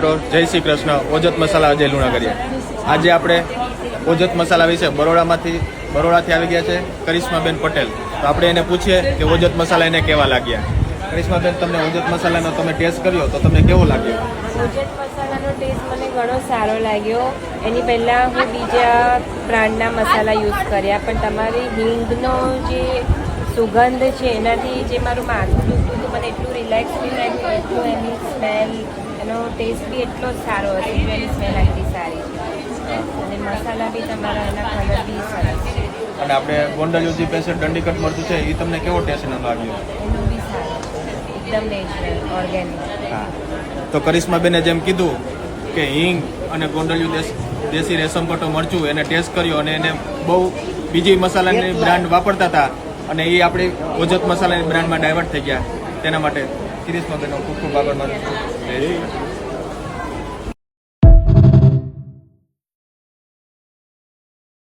જય શ્રી કૃષ્ણ. ઓજત મસાલા અજય લુણા કરીએ. આજે આપણે ઓજત મસાલા વિશે બરોડાથી આવી ગયા છે કરિશ્માબેન પટેલ. તો આપણે એને પૂછીએ કે ઓજત મસાલા એને કેવા લાગ્યા. કરિશ્માબેન, તમને ઓજત મસાલાનો તમે ટેસ્ટ કર્યો તો તમને કેવો લાગ્યો? ઓજત મસાલાનો ટેસ્ટ મને ઘણો સારો લાગ્યો. એની પહેલાં હું બીજા બ્રાન્ડના મસાલા યુઝ કર્યા, પણ તમારી હિંગનો જે સુગંધ છે એનાથી જે મારું માથું દુખતું હતું મને એટલું રિલેક્સ ફીલ લાગ્યું, એટલું એની સ્મેલ, એનો ટેસ્ટ બી એટલો જ સારો હતો. એની સ્મેલ આટલી સારી છે અને મસાલા બી તમારા એના કલર બી સરસ છે. અને આપણે ગોંડલિયું જે પેસેન્ટ દંડીકટ મળતું છે એ તમને કેવો ટેસ્ટ લાગ્યો? એનું બી સારું છે, એકદમ નેચરલ ઓર્ગેનિક. હા, તો કરિશ્માબેને જેમ કીધું કે હિંગ અને ગોંડલિયું દેશી રેશમ પટ્ટો મરચું એને ટેસ્ટ કર્યો અને એને બહુ બીજી મસાલાની બ્રાન્ડ વાપરતા હતા અને એ આપણી ઓજત મસાલાની બ્રાન્ડમાં ડાયવર્ટ થઈ ગયા. તેના માટે કરિશ્માબેનનો ખૂબ ખૂબ આભાર માનું છું.